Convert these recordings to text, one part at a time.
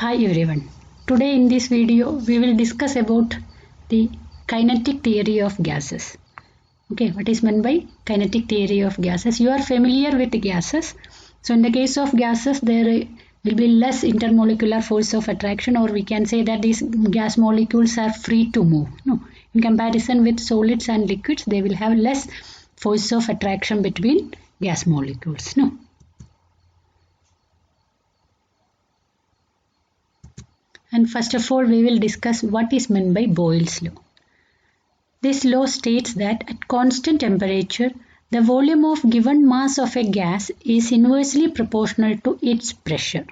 Hi everyone. Today in this video we will discuss about the kinetic theory of gases. Okay, what is meant by kinetic theory of gases? You are familiar with gases. So in the case of gases there will be less intermolecular force of attraction, or we can say that these gas molecules are free to move. No, in comparison with solids and liquids they will have less force of attraction between gas molecules. No. And first of all, we will discuss what is meant by Boyle's law. This law states that at constant temperature, the volume of given mass of a gas is inversely proportional to its pressure.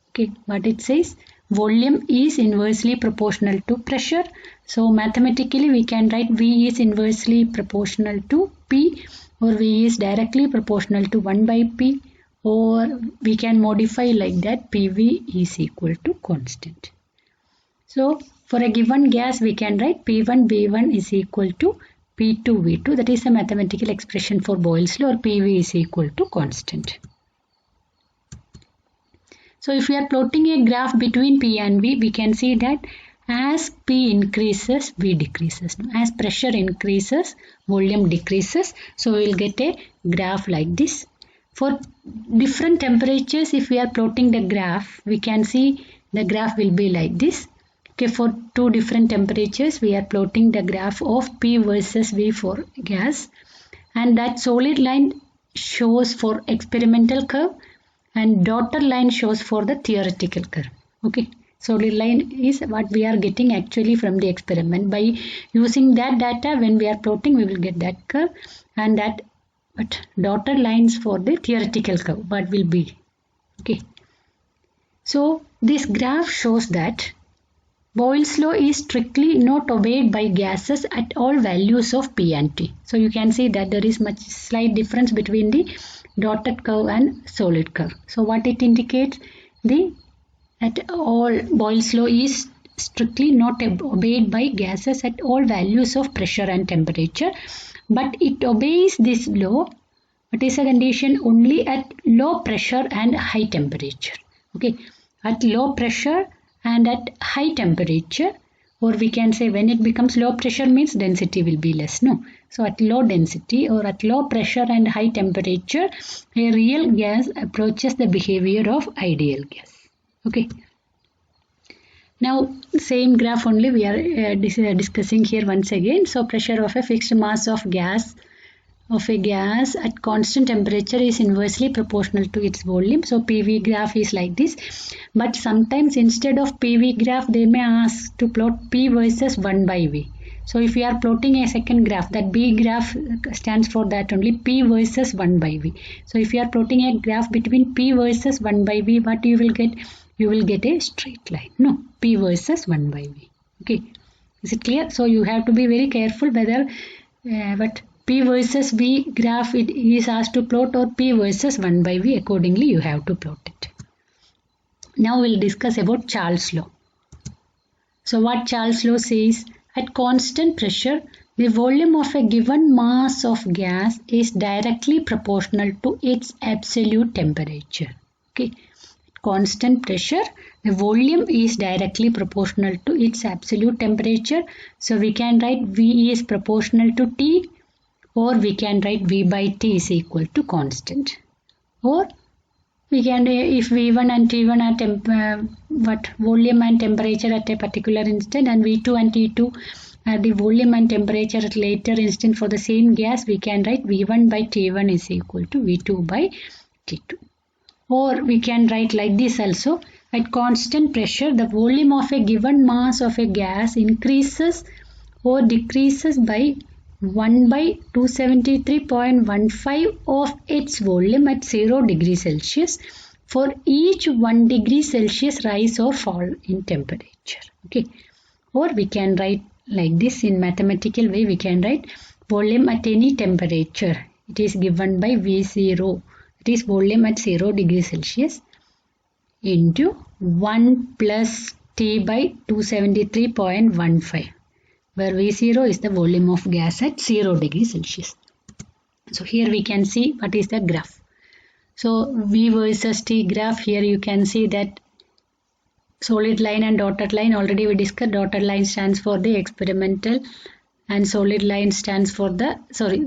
Okay, what it says? Volume is inversely proportional to pressure. So mathematically we can write V is inversely proportional to P, or V is directly proportional to 1 by P. Or we can modify like that, PV is equal to constant. So for a given gas we can write P1 V1 is equal to P2 V2. That is a mathematical expression for Boyle's law, or PV is equal to constant. So if we are plotting a graph between P and V, we can see that as P increases, V decreases. As pressure increases, volume decreases. So we will get a graph like this. For different temperatures, if we are plotting the graph, we can see the graph will be like this. Okay, for two different temperatures, we are plotting the graph of P versus V for gas. And that solid line shows for experimental curve and dotted line shows for the theoretical curve. Okay, solid line is what we are getting actually from the experiment. By using that data, when we are plotting, we will get that curve, and that but dotted lines for the theoretical curve, what will be. Okay. So this graph shows that Boyle's law is strictly not obeyed by gases at all values of P and T. So you can see that there is much slight difference between the dotted curve and solid curve. So what it indicates, at all Boyle's law is strictly not obeyed by gases at all values of pressure and temperature. But it obeys this law, but is a condition only at low pressure and high temperature. Okay, at low pressure and at high temperature, or we can say when it becomes low pressure means density will be less. No, so at low density or at low pressure and high temperature, a real gas approaches the behavior of ideal gas. Okay. Now same graph only we are discussing here once again. So pressure of a fixed mass of gas at constant temperature is inversely proportional to its volume. So PV graph is like this. But sometimes instead of PV graph they may ask to plot P versus 1 by V. So if we are plotting a second graph, that B graph stands for that only, P versus 1 by V. So if you are plotting a graph between P versus 1 by V, what you will get? You will get a straight line. No, P versus 1 by V. Okay, is it clear? So you have to be very careful whether but P versus V graph it is asked to plot, or P versus 1 by V. Accordingly you have to plot it. Now we'll discuss about Charles' law. So what Charles' law says, at constant pressure the volume of a given mass of gas is directly proportional to its absolute temperature. Okay. Constant pressure, the volume is directly proportional to its absolute temperature. So we can write V is proportional to T, or we can write V by T is equal to constant. Or we can, if V1 and T1 are volume and temperature at a particular instant, and V2 and T2 are the volume and temperature at later instant for the same gas, we can write V1 by T1 is equal to V2 by T2. Or we can write like this also, at constant pressure the volume of a given mass of a gas increases or decreases by 1 by 273.15 of its volume at 0 degrees Celsius for each 1 degree Celsius rise or fall in temperature. Okay. Or we can write like this in mathematical way, we can write volume at any temperature. It is given by V0. It is volume at 0 degrees Celsius into 1 plus T by 273.15, where V0 is the volume of gas at 0 degrees Celsius. So here we can see what is the graph. So V versus T graph, here you can see that solid line and dotted line already we discussed. Dotted line stands for the experimental and solid line stands for the,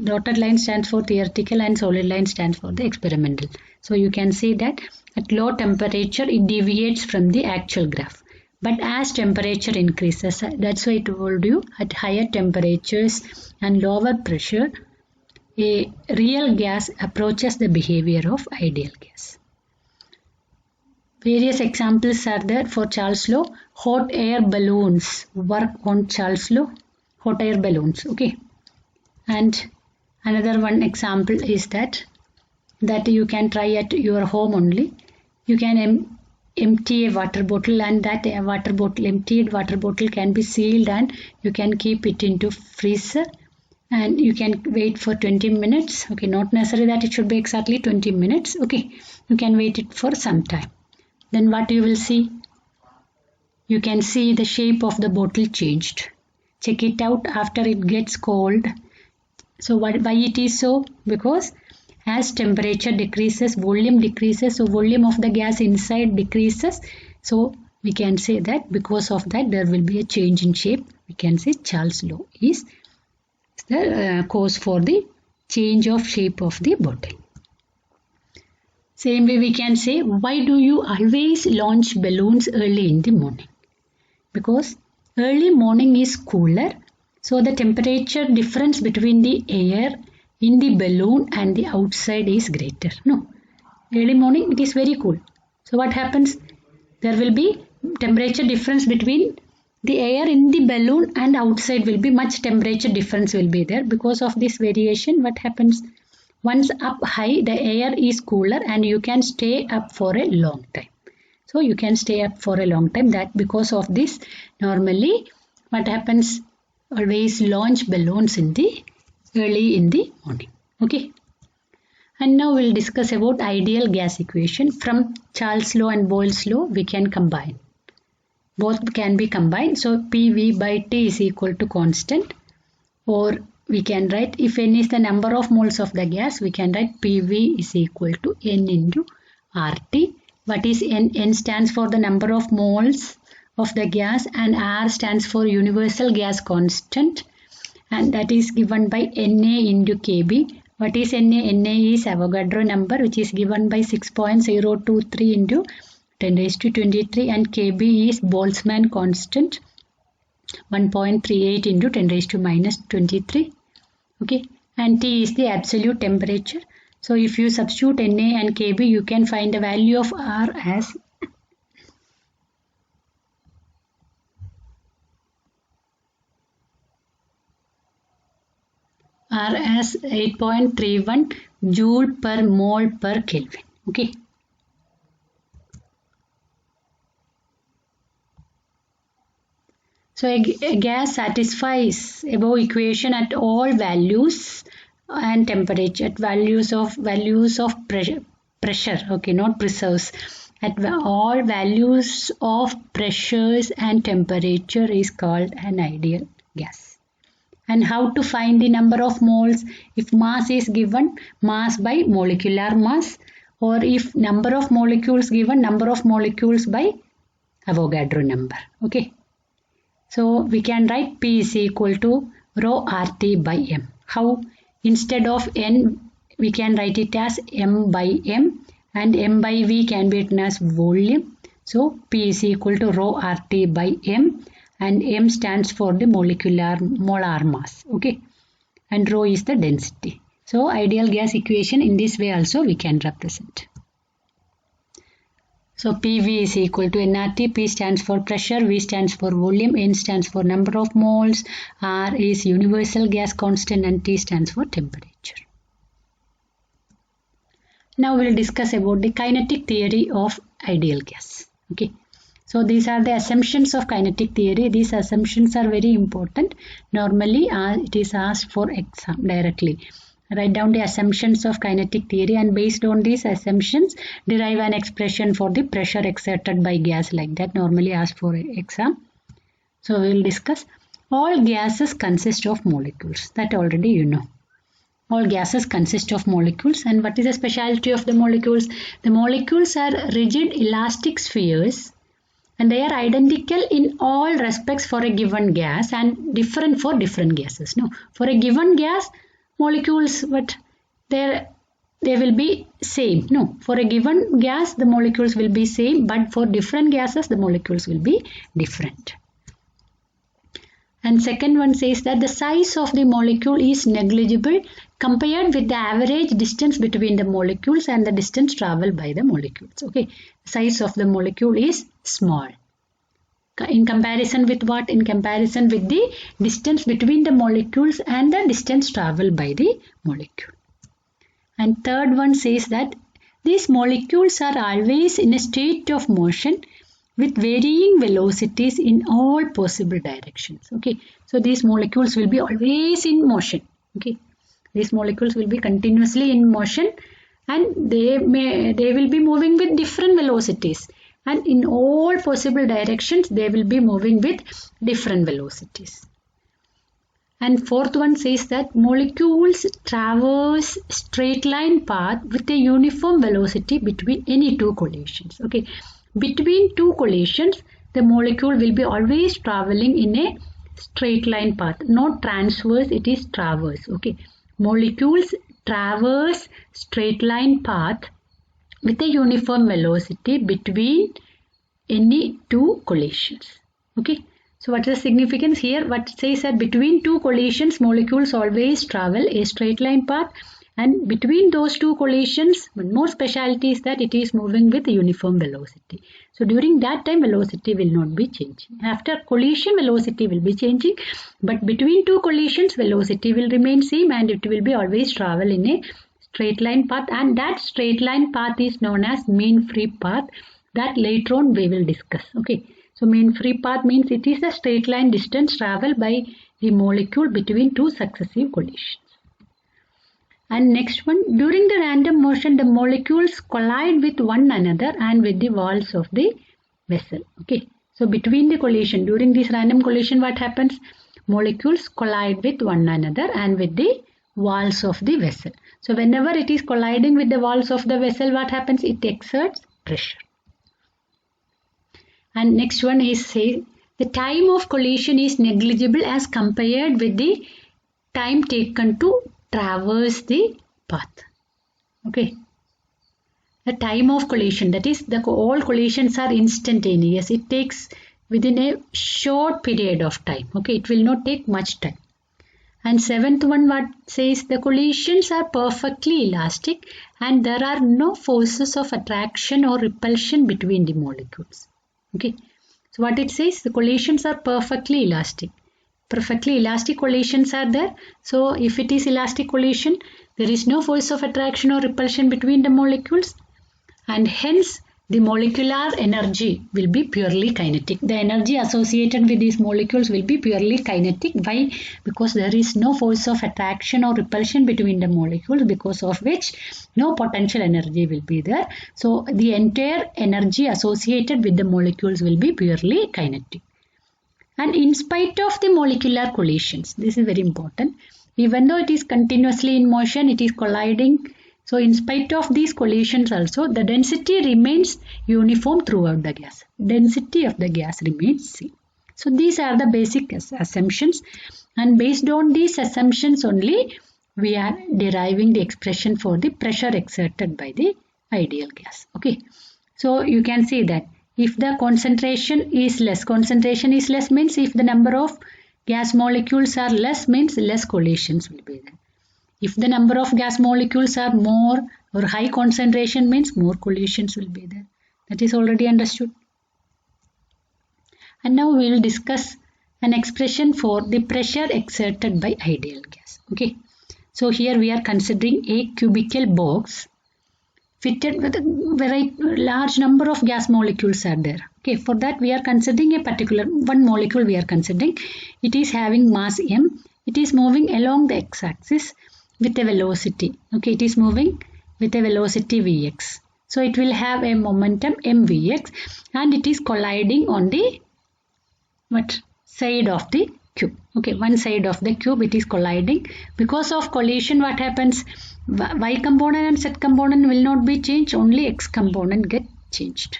dotted line stands for theoretical and solid line stands for the experimental. So you can see that at low temperature it deviates from the actual graph. But as temperature increases, that's why I told you at higher temperatures and lower pressure, a real gas approaches the behavior of ideal gas. Various examples are there for Charles law. Hot air balloons work on Charles law. Hot air balloons, okay. And another one example is that you can try at your home only. You can empty a water bottle, and that emptied water bottle can be sealed and you can keep it into freezer and you can wait for 20 minutes. Okay, not necessary that it should be exactly 20 minutes. Okay, you can wait it for some time. Then what you will see? You can see the shape of the bottle changed. Check it out after it gets cold. So why it is so? Because as temperature decreases, volume decreases, so volume of the gas inside decreases. So we can say that because of that there will be a change in shape. We can say Charles law is the cause for the change of shape of the bottle. Same way we can say, why do you always launch balloons early in the morning? Because early morning is cooler, so the temperature difference between the air in the balloon and the outside is greater. No, early morning it is very cool. So what happens? There will be temperature difference between the air in the balloon and outside will be much temperature difference will be there. Because of this variation, what happens? Once up high, the air is cooler and you can stay up for a long time. So you can stay up for a long time. That because of this, normally what happens? Always launch balloons early in the morning. Okay. And now we'll discuss about ideal gas equation. From Charles law and Boyle's law, we can combine. Both can be combined. So PV by T is equal to constant, or we can write, if n is the number of moles of the gas, we can write PV is equal to n into RT. What is n? N stands for the number of moles of the gas and R stands for universal gas constant, and that is given by Na into Kb. What is Na? Na is Avogadro number, which is given by 6.023 into 10 raised to 23, and Kb is Boltzmann constant, 1.38 into 10 raised to minus 23. Okay, and T is the absolute temperature. So if you substitute Na and Kb, you can find the value of R as 8.31 joule per mole per Kelvin. Okay. So a gas satisfies above equation at all values and temperature, at values of pressure. Okay, not preserves. At all values of pressures and temperature is called an ideal gas. And how to find the number of moles? If mass is given, mass by molecular mass, or if number of molecules given, number of molecules by Avogadro number. Okay. So we can write P is equal to rho RT by M. How? Instead of N, we can write it as M by M, and M by V can be written as volume. So P is equal to rho RT by M, and M stands for the molar mass. Okay, and rho is the density. So ideal gas equation in this way also we can represent. So PV is equal to nRT. P stands for pressure, V stands for volume, N stands for number of moles, R is universal gas constant, and T stands for temperature. Now we will discuss about the kinetic theory of ideal gas. Okay. So these are the assumptions of kinetic theory. These assumptions are very important. Normally it is asked for exam directly. Write down the assumptions of kinetic theory, and based on these assumptions derive an expression for the pressure exerted by gas, like that normally asked for exam. So we will discuss. All gases consist of molecules. That already you know. All gases consist of molecules. And what is the speciality of the molecules? The molecules are rigid elastic spheres and they are identical in all respects for a given gas and different for different gases. No, for a given gas, molecules, but they will be same. No, for a given gas, the molecules will be same, but for different gases, the molecules will be different. And second one says that the size of the molecule is negligible compared with the average distance between the molecules and the distance traveled by the molecules. Okay, size of the molecule is small. In comparison with what? In comparison with the distance between the molecules and the distance traveled by the molecule. And third one says that these molecules are always in a state of motion with varying velocities in all possible directions. Okay, so these molecules will be always in motion. Okay, these molecules will be continuously in motion, and they will be moving with different velocities, and in all possible directions they will be moving with different velocities. And fourth one says that molecules traverse straight line path with a uniform velocity between any two collisions. Okay, between two collisions, the molecule will be always traveling in a straight line path, not transverse, it is traverse. Okay, molecules traverse straight line path with a uniform velocity between any two collisions. Okay, so what is the significance here? What says that between two collisions, molecules always travel a straight line path, and between those two collisions, one more speciality is that it is moving with uniform velocity. So during that time, velocity will not be changing. After collision, velocity will be changing, but between two collisions, velocity will remain same, and it will be always travel in a straight line path, and that straight line path is known as mean free path, that later on we will discuss. Okay, so mean free path means it is the straight line distance traveled by the molecule between two successive collisions. And next one, during the random motion, the molecules collide with one another and with the walls of the vessel. Okay, so between the collision, during this random collision, what happens? Molecules collide with one another and with the walls of the vessel. So whenever it is colliding with the walls of the vessel, what happens? It exerts pressure. And next one is say the time of collision is negligible as compared with the time taken to traverse the path. Okay, the time of collision, that is all collisions are instantaneous. It takes within a short period of time. Okay, it will not take much time. And seventh one, what says the collisions are perfectly elastic and there are no forces of attraction or repulsion between the molecules. Okay, so what it says, the collisions are perfectly elastic. Perfectly elastic collisions are there. So if it is elastic collision, there is no force of attraction or repulsion between the molecules, and hence the molecular energy will be purely kinetic. The energy associated with these molecules will be purely kinetic. Why? Because there is no force of attraction or repulsion between the molecules, because of which no potential energy will be there. So the entire energy associated with the molecules will be purely kinetic. And in spite of the molecular collisions, this is very important, even though it is continuously in motion, it is colliding. So in spite of these collisions also, the density remains uniform throughout the gas. Density of the gas remains same. So these are the basic assumptions, and based on these assumptions only, we are deriving the expression for the pressure exerted by the ideal gas. Okay, so you can see that if the concentration is less means if the number of gas molecules are less means less collisions will be there. If the number of gas molecules are more or high concentration means more collisions will be there. That is already understood. And now we will discuss an expression for the pressure exerted by ideal gas. Okay, so here we are considering a cubical box fitted with a very large number of gas molecules are there. Okay, for that we are considering a particular one molecule we are considering. It is having mass m. It is moving along the x-axis with a velocity. Okay, it is moving with a velocity vx. So it will have a momentum mvx, and it is colliding on the side of the cube. Okay, one side of the cube it is colliding. Because of collision, what happens? Y component and z component will not be changed, only x component get changed.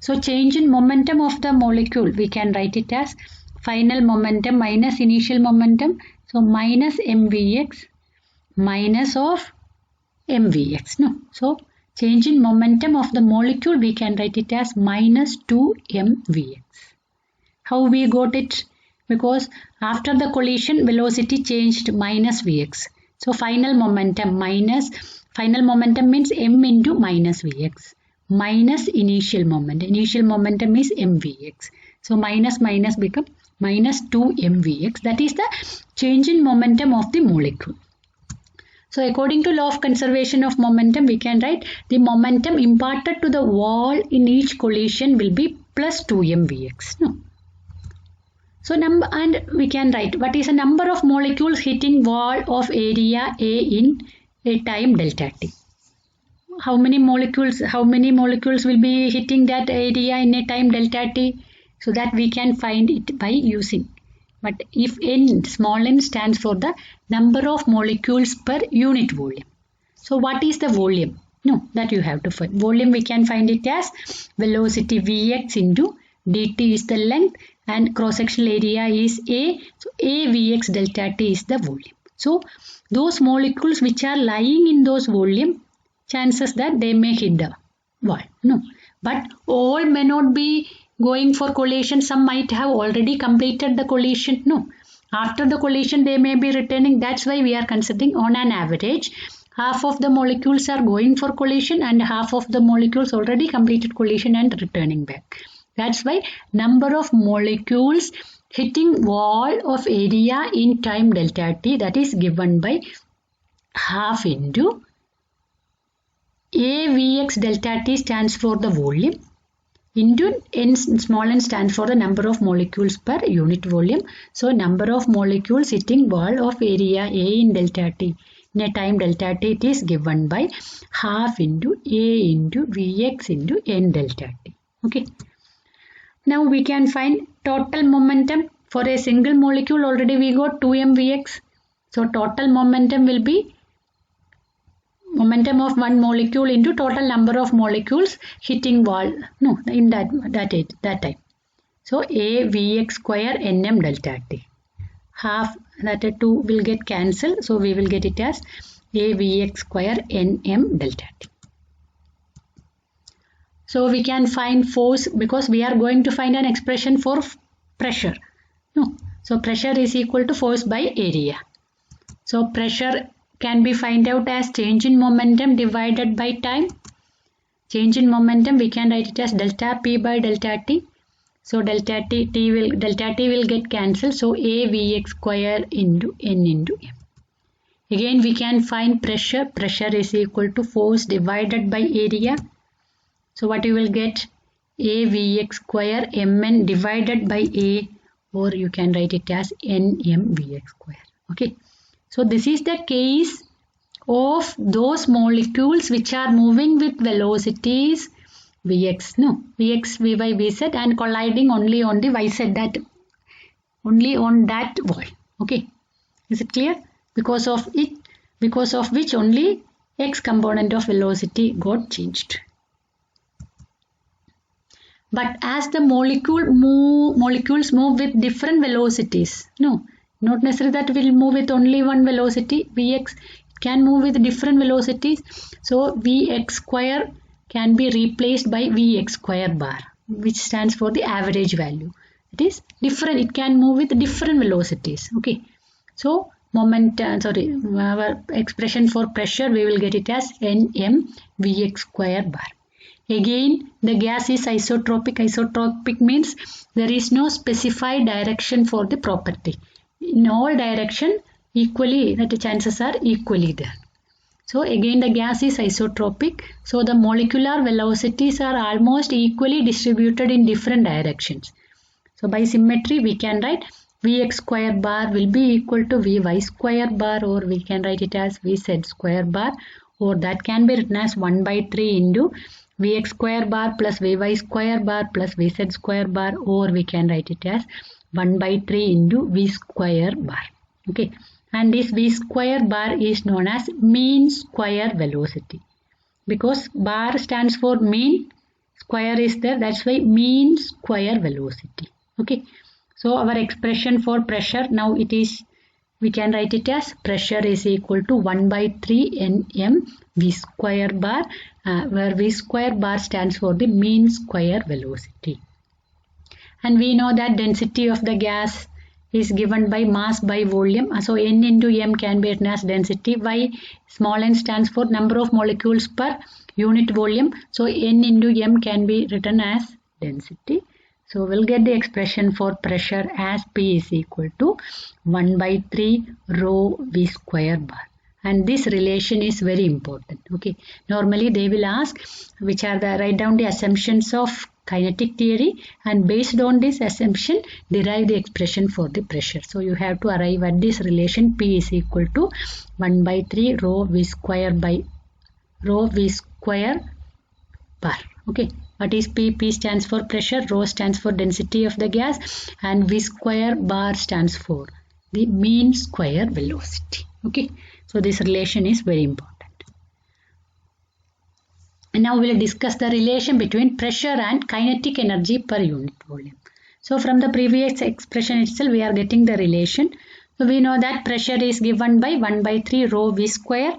So change in momentum of the molecule, we can write it as final momentum minus initial momentum. So minus mvx minus of mvx. No. So change in momentum of the molecule, we can write it as minus 2 mvx. How we got it? Because after the collision, velocity changed minus vx. So final momentum means m into minus vx minus initial momentum. Initial momentum is mvx. So minus become minus 2 mvx. That is the change in momentum of the molecule. So according to law of conservation of momentum, we can write the momentum imparted to the wall in each collision will be plus 2 mvx. No. So and we can write what is the number of molecules hitting wall of area A in a time delta t. How many molecules will be hitting that area in a time delta t? So that we can find it by using. But if n, small n stands for the number of molecules per unit volume. So what is the volume? No, that you have to find. Volume we can find it as velocity Vx into dt is the length and cross-sectional area is A. So A Vx delta T is the volume. So those molecules which are lying in those volume, chances that they may hit the wall. No. But all may not be going for collision. Some might have already completed the collision. No. After the collision they may be returning. That's why we are considering on an average half of the molecules are going for collision and half of the molecules already completed collision and returning back. That's why number of molecules hitting wall of area in time delta t, that is given by half into A Vx delta t stands for the volume into n, small n stands for the number of molecules per unit volume. So number of molecules hitting wall of area A in delta t in a time delta t, it is given by half into A into Vx into n delta t. Okay. Now we can find total momentum for a single molecule. Already we got 2 mvx. So total momentum will be momentum of one molecule into total number of molecules hitting wall. No, in that time. So A Vx square Nm delta T. Half that 2 will get cancelled. So we will get it as A Vx square Nm delta T. So we can find force because we are going to find an expression for pressure. No. So pressure is equal to force by area. So pressure can be found out as change in momentum divided by time. Change in momentum we can write it as delta P by delta T. So delta T will get cancelled. So A Vx square into N into M. Again we can find pressure. Pressure is equal to force divided by area. So what you will get? A Vx square Mn divided by A, or you can write it as Nm Vx square. Okay. So this is the case of those molecules which are moving with velocities Vx, Vx, Vy, Vz and colliding only on the Yz, that only on that wall. Okay. Is it clear? Because of which only x component of velocity got changed. But as the molecules move with different velocities, no, not necessarily that will move with only one velocity, Vx, it can move with different velocities. So Vx square can be replaced by Vx square bar, which stands for the average value. It is different, it can move with different velocities. Okay. So our expression for pressure, we will get it as Nm Vx square bar. Again, the gas is isotropic. Isotropic means there is no specified direction for the property. In all direction, equally, that the chances are equally there. So again, the gas is isotropic. So the molecular velocities are almost equally distributed in different directions. So by symmetry, we can write Vx square bar will be equal to Vy square bar, or we can write it as Vz square bar, or that can be written as 1 by 3 into Vx square bar plus Vy square bar plus Vz square bar, or we can write it as 1 by 3 into V square bar. Okay. And this V square bar is known as mean square velocity, because bar stands for mean, square is there, that's why mean square velocity. Okay, so our expression for pressure now it is, we can write it as pressure is equal to 1 by 3 nm v square bar, where v square bar stands for the mean square velocity. And we know that density of the gas is given by mass by volume. So N into M can be written as density. Y, small n stands for number of molecules per unit volume. So N into M can be written as density. So we'll get the expression for pressure as P is equal to 1 by 3 rho V square bar. And this relation is very important. Okay, normally they will ask which are the, write down the assumptions of kinetic theory, and based on this assumption derive the expression for the pressure. So you have to arrive at this relation P is equal to 1 by 3 rho V square by rho V square bar. Okay, what is P? P stands for pressure, rho stands for density of the gas, and V square bar stands for the mean square velocity. Okay, so this relation is very important. And now we will discuss the relation between pressure and kinetic energy per unit volume. So from the previous expression itself we are getting the relation. So we know that pressure is given by 1 by 3 rho V square.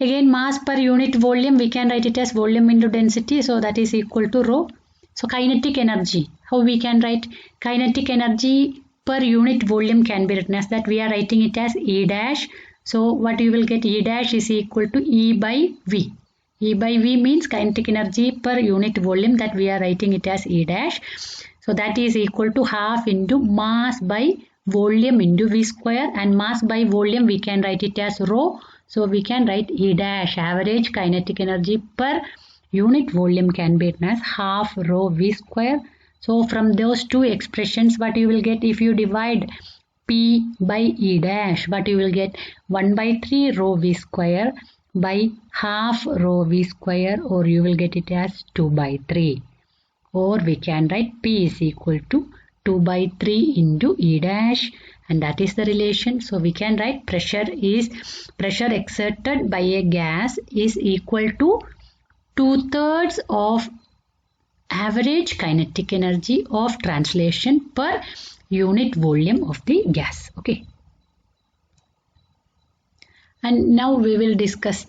Again mass per unit volume, we can write it as volume into density, so that is equal to rho. So kinetic energy, how we can write kinetic energy per unit volume can be written as that, we are writing it as E dash. So what you will get, E dash is equal to E by V. E by V means kinetic energy per unit volume, that we are writing it as E dash. So that is equal to half into mass by volume into V square, and mass by volume we can write it as rho. So we can write E dash, average kinetic energy per unit volume can be written as half rho V square. So from those two expressions what you will get, if you divide P by E dash, what you will get, 1 by 3 rho V square by half rho V square, or you will get it as 2 by 3, or we can write P is equal to 2 by 3 into E dash, and that is the relation. So we can write pressure exerted by a gas is equal to 2/3 of average kinetic energy of translation per unit volume of the gas. Okay, and now we will discuss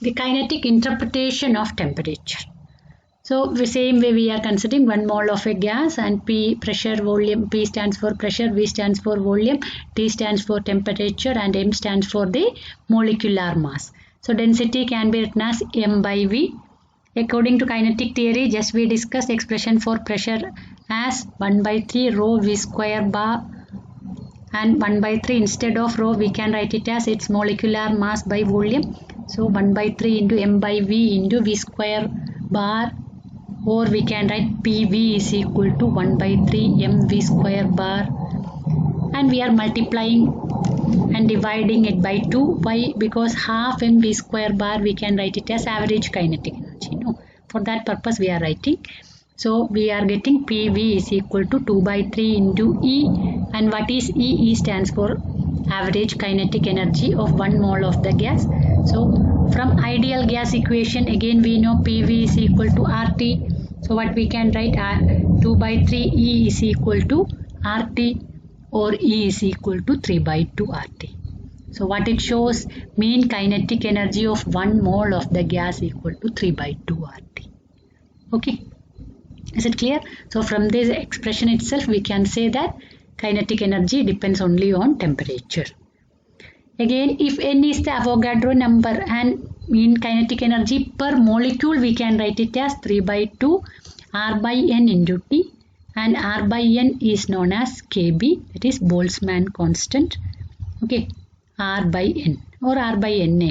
the kinetic interpretation of temperature. So the same way we are considering 1 mole of a gas, and P pressure, volume, P stands for pressure, V stands for volume, T stands for temperature, and M stands for the molecular mass. So density can be written as M by V. According to kinetic theory, just we discussed expression for pressure as 1 by 3 rho V square bar, and 1 by 3 instead of rho we can write it as its molecular mass by volume. So 1 by 3 into M by V into V square bar, or we can write PV is equal to 1 by 3 mv square bar, and we are multiplying and dividing it by 2. Why? Because half mv square bar we can write it as average kinetic energy. No, for that purpose we are writing. So we are getting PV is equal to 2 by 3 into E, and what is E? E stands for average kinetic energy of 1 mole of the gas. So from ideal gas equation again we know PV is equal to RT. So what we can write, 2 by 3 E is equal to RT, or E is equal to 3 by 2 RT. So what it shows, mean kinetic energy of 1 mole of the gas equal to 3 by 2 RT. Okay, is it clear? So from this expression itself we can say that kinetic energy depends only on temperature. Again, if N is the Avogadro number and mean kinetic energy per molecule, we can write it as 3 by 2 R by N into T, and R by N is known as Kb, that is Boltzmann constant. Okay, R by N or R by Na.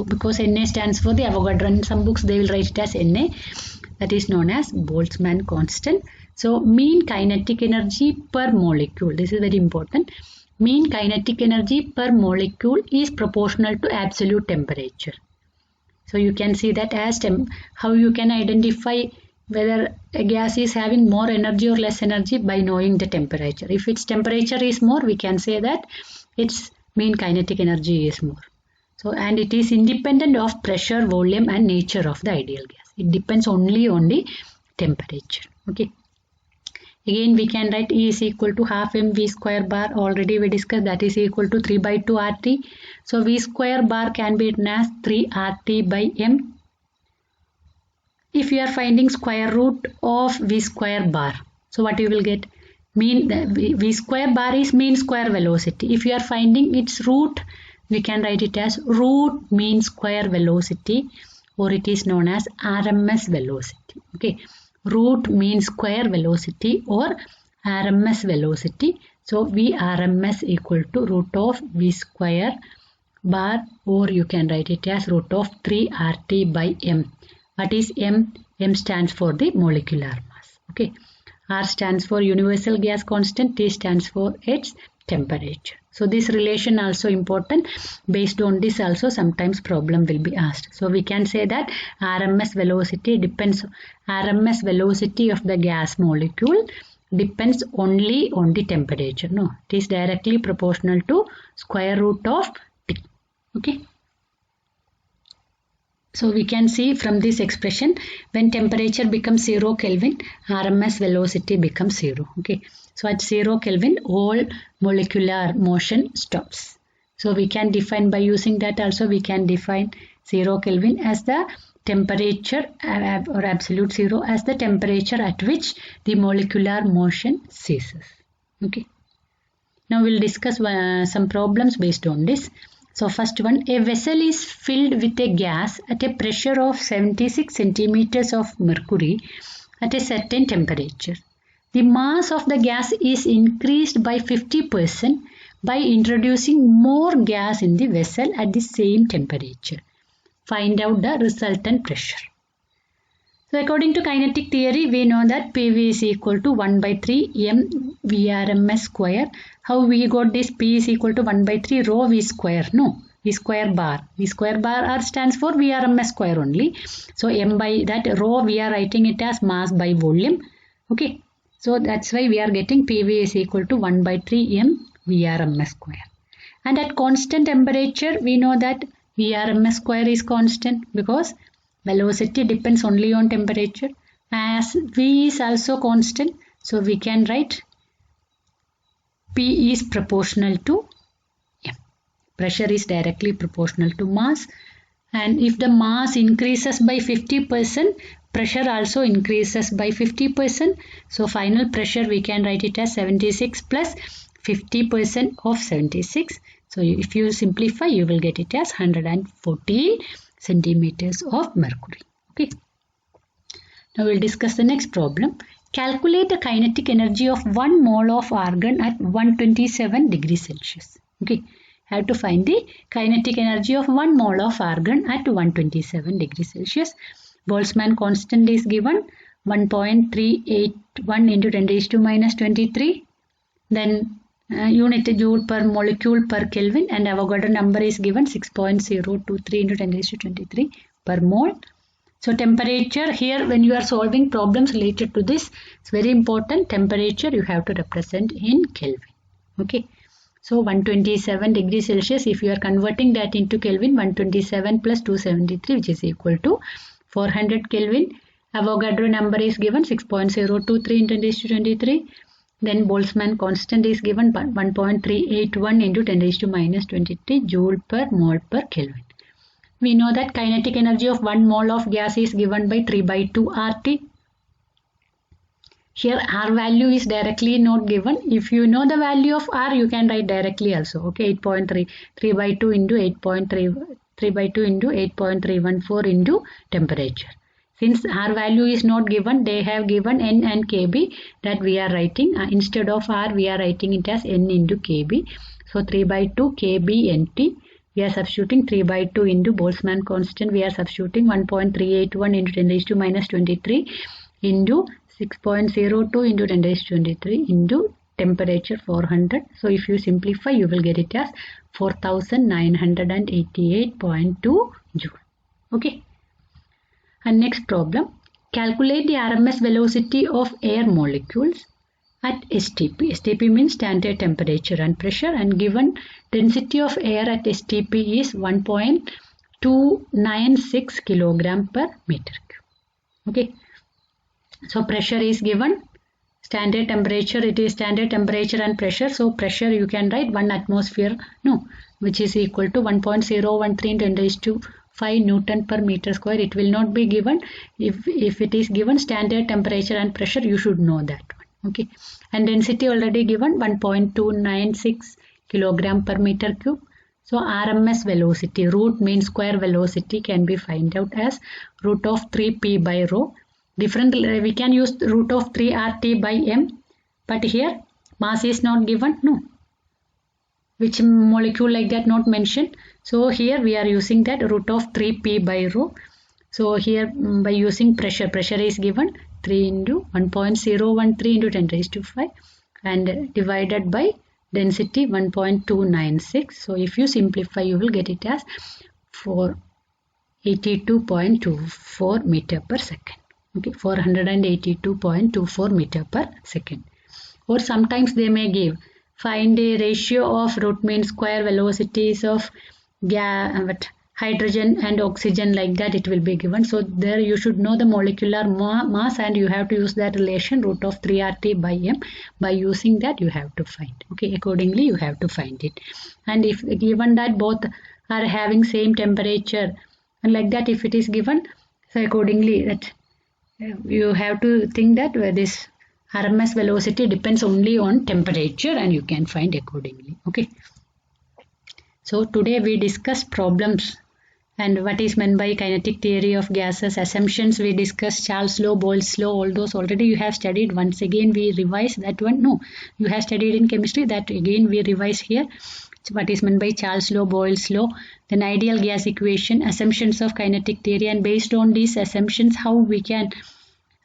Because Na stands for the Avogadro, in some books they will write it as Na, that is known as Boltzmann constant. So mean kinetic energy per molecule, this is very important. Mean kinetic energy per molecule is proportional to absolute temperature. So you can see that as how you can identify whether a gas is having more energy or less energy by knowing the temperature. If its temperature is more, we can say that its mean kinetic energy is more. So, and it is independent of pressure, volume and nature of the ideal gas. It depends only on the temperature. Okay. Again, we can write E is equal to half mv square bar. Already we discussed that is equal to 3 by 2 RT. So V square bar can be written as 3 RT by M. If you are finding square root of V square bar, so what you will get? V square bar is mean square velocity. If you are finding its root, we can write it as root mean square velocity, or it is known as RMS velocity. Okay, root mean square velocity or RMS velocity. So VRMS equal to root of V square bar, or you can write it as root of 3 RT by M. What is M? M stands for the molecular mass. Okay. R stands for universal gas constant. T stands for its temperature. So this relation also important. Based on this also sometimes problem will be asked. So we can say that RMS velocity depends. RMS velocity of the gas molecule depends only on the temperature. No, it is directly proportional to square root of T. Okay. So we can see from this expression, when temperature becomes 0 Kelvin, RMS velocity becomes 0. Okay. So at 0 Kelvin, all molecular motion stops. So we can define by using that also, we can define 0 Kelvin as the temperature or absolute 0 as the temperature at which the molecular motion ceases. Okay. Now we'll discuss some problems based on this. So first one, a vessel is filled with a gas at a pressure of 76 centimeters of mercury at a certain temperature. The mass of the gas is increased by 50% by introducing more gas in the vessel at the same temperature. Find out the resultant pressure. So according to kinetic theory, we know that PV is equal to 1 by 3 m VRMS square. How we got this? P is equal to 1 by 3 rho V square. No, V square bar. V square bar R stands for VRMS square only. So m by that rho we are writing it as mass by volume. Okay. So that's why we are getting PV is equal to 1 by 3 m VRMS square. And at constant temperature, we know that VRMS square is constant because velocity depends only on temperature. As V is also constant, so we can write P is proportional to M. Pressure is directly proportional to mass. And if the mass increases by 50%, pressure also increases by 50%. So final pressure we can write it as 76 plus 50% of 76. So if you simplify, you will get it as 114 centimeters of mercury. Okay. Now we'll discuss the next problem. Calculate the kinetic energy of 1 mole of argon at 127 degrees Celsius. Okay. Have to find the kinetic energy of 1 mole of argon at 127 degrees Celsius. Boltzmann constant is given 1.381 into 10 raised to minus 23. Then unit joule per molecule per Kelvin, and Avogadro number is given 6.023 into 10 raised to 23 per mole. So temperature here, when you are solving problems related to this, it's very important. Temperature you have to represent in Kelvin. Okay. So 127 degrees Celsius, if you are converting that into Kelvin, 127 plus 273, which is equal to 400 Kelvin. Avogadro number is given 6.023 into 10 raised to 23. Then Boltzmann constant is given 1.381 into 10 raised to minus 23 joule per mole per Kelvin. We know that kinetic energy of 1 mole of gas is given by 3 by 2 RT. Here R value is directly not given. If you know the value of R, you can write directly also. Okay, 8.3, 3 by 2 into 8.3, 3 by 2 into 8.314 into temperature. Since R value is not given, they have given N and Kb that we are writing. Instead of R, we are writing it as N into Kb. So 3 by 2 Kb Nt. We are substituting 3 by 2 into Boltzmann constant. We are substituting 1.381 into 10 raised to minus 23 into 6.02 into 10 raised to 23 into temperature 400. So if you simplify, you will get it as 4988.2 joule. Okay. And next problem, calculate the RMS velocity of air molecules at STP. STP means standard temperature and pressure, and given density of air at STP is 1.296 kilogram per meter cube. Okay, so pressure is given, standard temperature, it is standard temperature and pressure. So pressure you can write 1 atmosphere, no, which is equal to 1.013 into 10 raised to 5 Newton per meter square. It will not be given. If it is given standard temperature and pressure, you should know that one. Okay, and density already given 1.296 kilogram per meter cube. So RMS velocity, root mean square velocity, can be find out as root of 3p by rho. Different, we can use root of 3 RT by m, but here mass is not given, no, which molecule like that not mentioned. So here we are using that root of 3p by rho. So here by using pressure is given 3 into 1.013 into 10 raised to 5 and divided by density 1.296. So if you simplify, you will get it as 482.24 meter per second. Okay, 482.24 meter per second. Or sometimes they may give, find a ratio of root mean square velocities of hydrogen and oxygen, like that it will be given. So there you should know the molecular mass and you have to use that relation root of 3 RT by m. By using that you have to find. Okay, accordingly you have to find it. And if given that both are having same temperature and like that, if it is given, so accordingly that you have to think that this RMS velocity depends only on temperature and you can find accordingly. Okay. So today we discussed problems and what is meant by kinetic theory of gases, assumptions we discussed, Charles law, Boyle's law, all those already you have studied. Once again we revise that one. No, you have studied in chemistry, that again we revise here. So what is meant by Charles law, Boyle's law, then ideal gas equation, assumptions of kinetic theory, and based on these assumptions how we can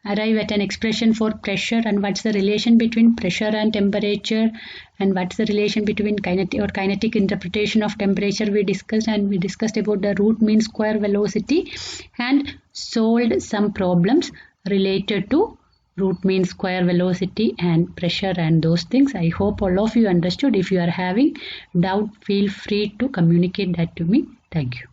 arrive at an expression for pressure and what's the relation between pressure and temperature and what's the relation between kinetic interpretation of temperature we discussed, and we discussed about the root mean square velocity and solved some problems related to root mean square velocity and pressure and those things. I hope all of you understood. If you are having doubt, feel free to communicate that to me. Thank you.